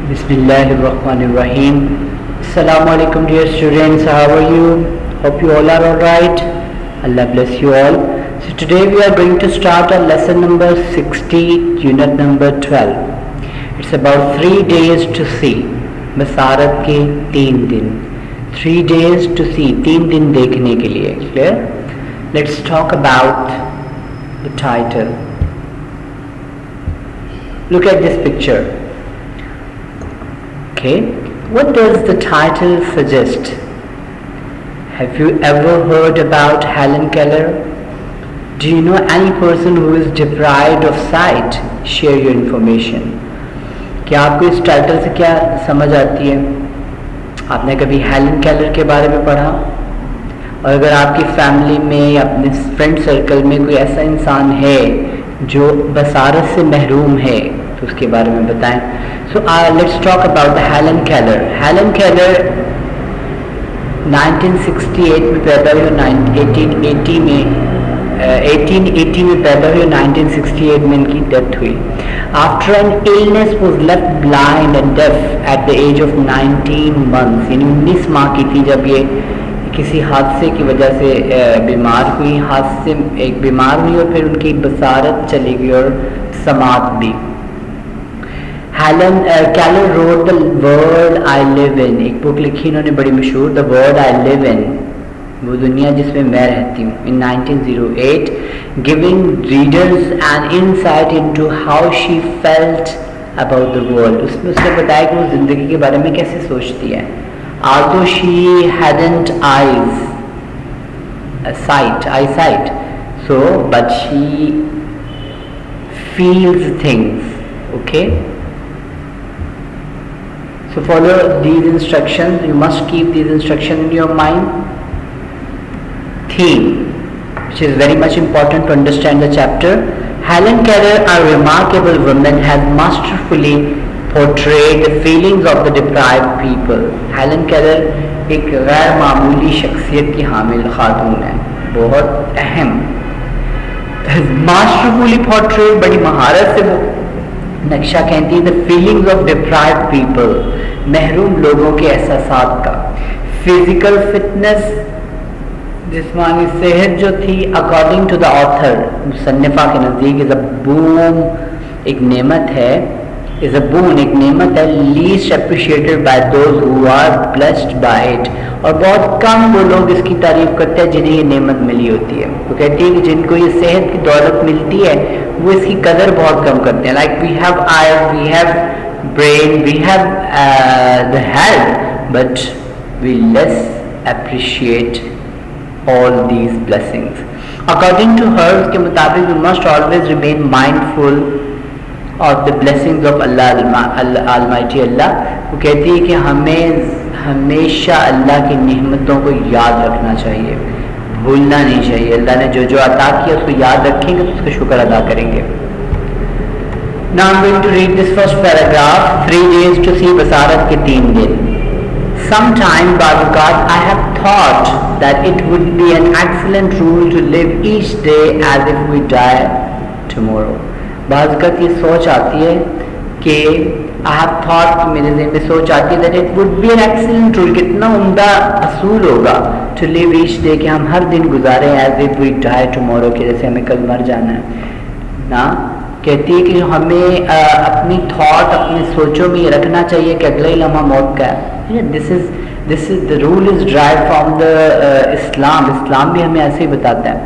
Bismillahirrahmanirrahim. Assalamu alaikum dear students, how are you? Hope you all are alright. Allah bless you all. So today we are going to start our lesson number 60, unit number 12. It's about 3 days to see. Basharat के 3 दिन. 3 days to see, 3 दिन देखने के लिए. Clear? Let's talk about the title. Look at this picture. Okay, what does the title suggest? Have you ever heard about Helen Keller? Do you know any person who is deprived of sight? Share your information. क्या आपको इस title से क्या समझ आती है? आपने कभी हेलन केलर के बारे में पढ़ा? और अगर आपकी फैमिली में या अपने फ्रेंड सर्कल में कोई ऐसा इंसान है जो बसारत से महरूम है तो उसके बारे में बताएं. So let's talk about the Helen Keller. Helen Keller 1968 में पैदा हुई, 1880 में पैदा हुई, 1968 में इनकी डेथ हुई. After an illness was left blind and deaf at the age of 19 months. यानी 19 माह की थी जब ये किसी हादसे की वजह से बीमार हुई. हादसे एक बीमार हुई और फिर उनकी बसारत चली गई और समात भी. Helen Keller wrote The World I Live In. एक बुक लिखी इन्होंने बड़ी मशहूर, The World I Live In, वो दुनिया जिसमें मैं रहती हूँ, in 1908, giving readers an insight into how she felt about the world. उसमें उसने बताया कि वो ज़िंदगी के बारे में कैसे सोचती है. Although she hadn't eyesight, so but she feels things. Okay. So follow these instructions. You must keep these instructions in your mind. Theme, which is very much important to understand the chapter. Helen Keller, a remarkable woman, has masterfully portrayed the feelings of the deprived people. Helen Keller एक गैर मामूली शख्सियत की हामिल खातून है, बहुत अहम. Masterfully portrayed, बड़ी महारत से वो नक्शा कहती है the feelings of deprived people, महरूम लोगों के एहसासात का. फिजिकल फिटनेस, जिस्मानी सेहत जो थी, अकॉर्डिंग टू द ऑथर, मुसन्निफा के नज़दीक, इज़ अ बूम, एक नेमत है, इज़ अ बून, एक नेमत है, least appreciated by those who are blessed by it. और बहुत कम वो लोग इसकी तारीफ करते हैं जिन्हें ये नेमत मिली होती है. वो कहती है कि जिनको ये सेहत की दौलत मिलती है वो इसकी कदर बहुत कम करते हैं. Like we have eyes, we have brain, we have the health, but we less appreciate all these blessings. According to her, उसके मुताबिक we must always remain mindful of the blessings of Allah, Almighty Allah. वो कहती है कि हमें हमेशा अल्लाह की नेमतों को याद रखना चाहिए, भूलना नहीं चाहिए. अल्लाह ने जो जो अता किया उसको याद रखेंगे तो उसका शुक्र अदा करेंगे. Now I'm going to read this first paragraph. 3 days to see, Basharat के 3 दिन. Sometime baad I have thought that it would be an excellent rule to live each day as if we die tomorrow. बाज़ ये सोच आती है कि I have thought, मेरे ज़हन में सोच आती है that it would be an excellent rule, कितना उम्दा असूल होगा to live each day, कि हम हर दिन गुजारें as if we die tomorrow, कि जैसे हमें कल मर जाना है ना. कहती है कि हमें अपनी थॉट, अपनी सोचों में ये रखना चाहिए कि अगला ही लम्हा मौत का है. This is the rule is derived from the Islam. इस्लाम भी हमें ऐसे ही बताता है.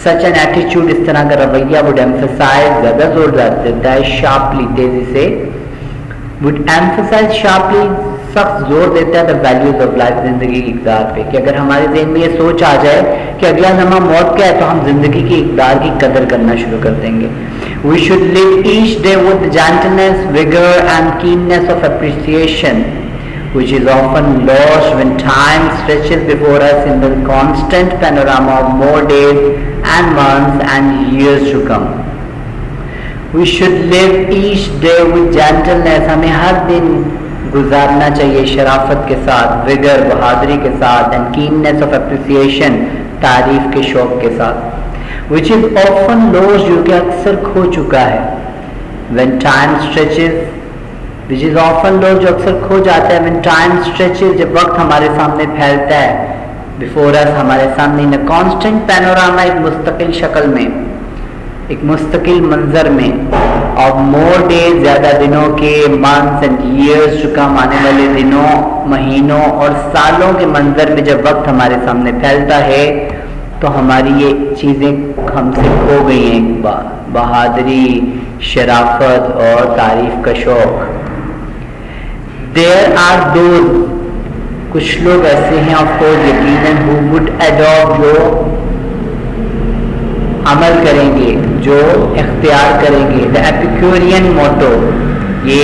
Such an attitude, इस तरह का रवैया, would emphasize, ज़्यादा जोर देता है, sharply, तेजी से, would emphasize sharply, सख्त जोर देता है the values of life, जिंदगी की इक़दार पे. कि अगर हमारे ज़हन में ये सोच आ जाए कि अगला लम्हा मौत का है तो हम जिंदगी की इक़दार की कदर करना शुरू कर देंगे. We should live each day with gentleness, vigor and keenness of appreciation, which is often lost when time stretches before us in the constant panorama of more days and months and years to come. We should live each day with gentleness. हमें हर दिन गुजारना चाहिए शराफत के साथ, vigour, बहादुरी के साथ, and keenness of appreciation, तारीफ के शौक के साथ. which is often lost, जो कि अक्सर खो चुका है. When time stretches which is often लोग जो अक्सर खो जाते हैं, when time stretches, जब वक्त हमारे सामने फैलता है, बिफोर अस, हमारे सामने, इन कांस्टेंट पैनोरामा, एक मुस्तकिल शक्ल में, एक मुस्तकिल मंजर में, और मोर डेज, ज्यादा दिनों के, मंथ्स एंड ईयर्स, जो कम आने वाले दिनों, महीनों और सालों के मंजर में जब वक्त हमारे सामने फैलता है, तो हमारी ये चीजें हमसे खो गई हैं, बहादुरी, शराफत और तारीफ का शौक। देयर आर दोज, कुछ लोग ऐसे हैं ऑफ कोर्स यकीनन, हु वुड अडॉप्ट, जो अमल करेंगे, जो इख्तियार करेंगे, द एपिक्यूरियन मोटो, ये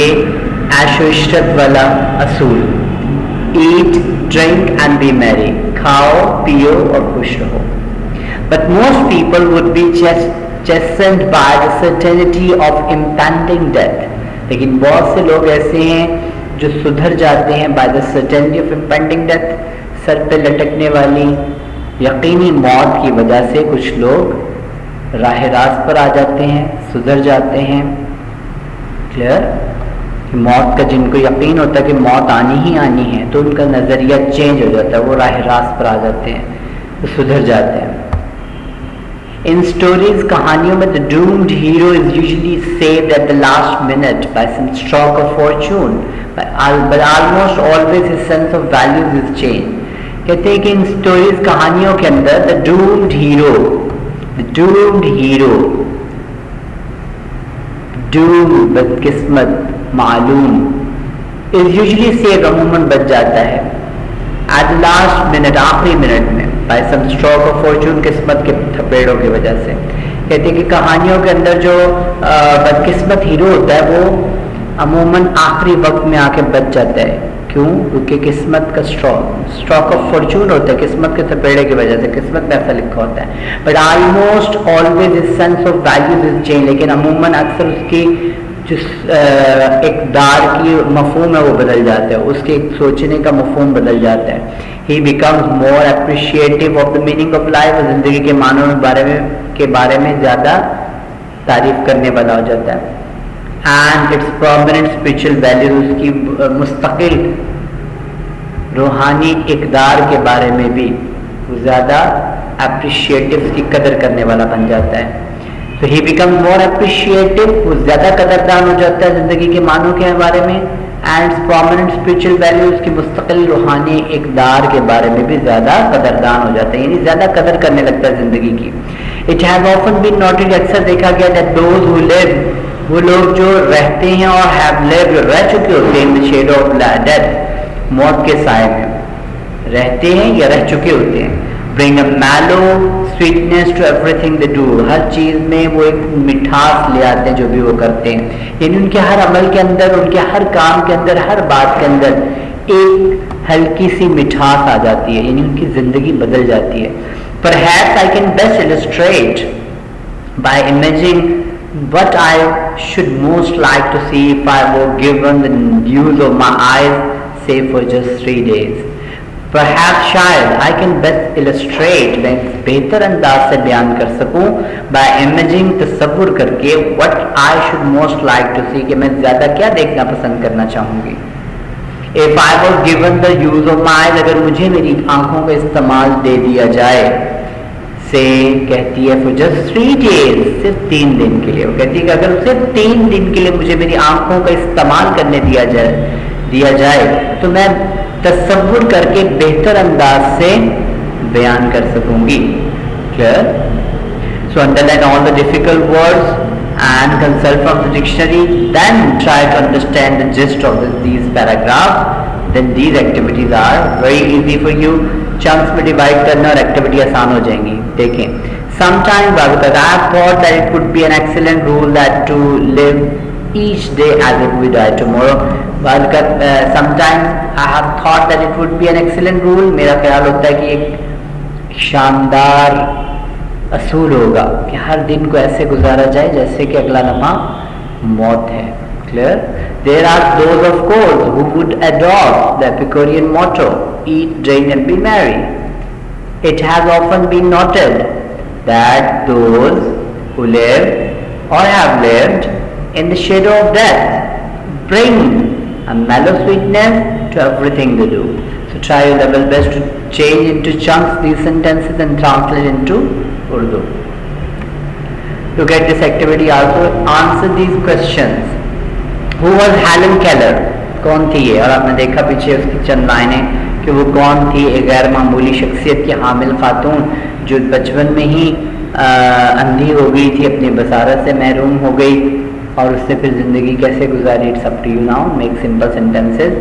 ऐशो इशरत वाला असूल, ईट, ड्रिंक एंड बी मैरी, खाओ, पियो और खुश रहो। But most people would be chastened by the certainty of impending death, लेकिन बहुत से लोग ऐसे हैं जो सुधर जाते हैं by the certainty of impending death, sir पे लटकने वाली यकीनी मौत की वजह से कुछ लोग राह रास्त पर आ जाते हैं, सुधर जाते हैं। क्लियर? मौत का जिनको यकीन होता है कि मौत आनी ही आनी है, तो उनका नज़रिया चेंज हो जाता है, वो राह रास्त पर आ जाते हैं, तो सुधर जाते हैं। इन स्टोरीज, कहानियों में, the doomed hero is usually saved at the last minute by some stroke of fortune, but almost always his sense of values is change. कहते हैं कि इन स्टोरीज, कहानियों के अंदर द डूम्ड हीरो, डूम, बदकिस्मत, मालूम, इज यूजुअली सेव्ड, अमूमन बच जाता है, एट द लास्ट मिनट, आखिरी मिनट में, by some stroke of fortune, किस्मत के थपेड़ों की वजह से। कहते हैं कि कहानियों के अंदर जो बदकिस्मत हीरो होता है वो अमूमन आखिरी वक्त में आके बच जाता है। क्यों? क्योंकि किस्मत का स्ट्रोक ऑफ फॉर्चून होता है, किस्मत के थपेड़े की वजह से, किस्मत में ऐसा लिखा होता है। But almost always is sense of values is change, लेकिन अमूमन अक्सर उसकी जो इक़दार की मफ़हूम है वो बदल जाता है, उसके सोचने का मफ़हूम बदल जाता है। ही becomes more appreciative of the meaning of life, ज़िंदगी के मानों के बारे में ज़्यादा तारीफ करने वाला हो जाता है। And it's permanent spiritual value, उसकी मुस्तकिल रूहानी इक़दार के बारे में भी वो ज़्यादा अप्रिशिएटिव, की कदर करने वाला बन जाता है। तो ही बिकम मोर अप्रिशिएटिव, वो ज़्यादा कदरदान हो जाता है ज़िंदगी के मानों के बारे में। एंड प्रोमिनेंट स्पिरिचुअल वैल्यू, उसकी मुस्तकिल रूहानी इक़दार के बारे में भी ज़्यादा कदरदान हो जाता है, यानी ज़्यादा कदर करने लगता है ज़िंदगी की। It has often been noted, अक्सर देखा गया, दैट दोज हु लिव, वो लोग जो रहते हैं और हैव लिव्ड, जो रह चुके होते हैं, in the shadow of death, मौत के साए में रहते हैं या रह चुके होते हैं। Bring a mellow sweetness to everything they do, हर चीज़ में वो एक मिठास ले आते हैं जो भी वो करते हैं, यानी उनके हर अमल के अंदर, उनके हर काम के अंदर, हर बात के अंदर एक हल्की सी मिठास आ जाती है, यानी उनकी ज़िंदगी बदल जाती है। Perhaps I can best illustrate by imagining what I should most like to see if I were given the use of my eyes, say for just 3 days. Perhaps शायद I can best illustrate, मैं बेहतर अंदाज से बयान कर सकूं, by imaging, तस्वुर करके, what I should most like to see, कि मैं ज़्यादा क्या देखना पसंद करना चाहूँगी। If I were given the use of my eyes, अगर मुझे मेरी आँखों का इस्तेमाल दे दिया जाए, से कहती है for just 3 days, सिर्फ 3 दिन के लिए। वो कहती है कि अगर सिर्फ 3 दिन के लिए मुझे मेरी आंखों का इस्तेमाल करने दिया जाए तो मैं तस्वुर करके बेहतर अंदाज से बयान कर सकूंगी। Clear? So underline all the difficult words and consult from the dictionary, then try to understand the gist of these paragraphs. Then these activities are very easy for you. Chunks में डिवाइड करना और activity आसान हो जाएंगी। देखें, sometimes I thought that it would be an excellent rule that to live each day as if we die tomorrow. Sometimes I have thought that it would be an excellent rule. मेरा ख्याल होता है कि एक शानदार असूल होगा कि हर दिन को ऐसे गुजारा जाए जैसे कि अगला लम्हा मौत है। Clear? There are those, of course, who would adopt the Epicurean motto, eat, drink and be merry. It has often been noted that those who live or have lived in the shadow of death bring a mellow sweetness to everything they do. So try your level best to change into chunks these sentences and translate into Urdu. To get this activity also, answer these questions. Who was Helen Keller? कौन थी ये? और आपने देखा पीछे उसकी चंद लाइनें कि वो कौन थी, एक गैर मामूली शख्सियत की हामिल खातून जो बचपन में ही अंधी हो गई थी, अपनी बसारत से महरूम हो गई और उससे फिर ज़िंदगी कैसे गुजारी. It's up to you now. Make simple sentences.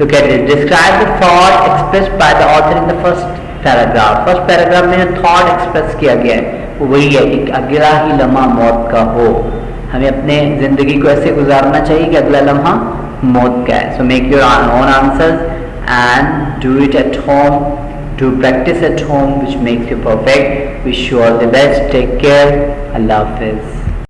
Look at it. Describe the thought expressed by the author in the first paragraph. First paragraph में जो थॉट एक्सप्रेस किया गया है वो वही है कि अगला ही लम्हा मौत का हो. हमें अपने ज़िंदगी को ऐसे गुजारना चाहिए कि अगला लम्हा मौत का है. So make your own answers and do it at home. Do practice at home which makes you perfect. Wish you all the best. Take care. अल्लाह हाफिज़.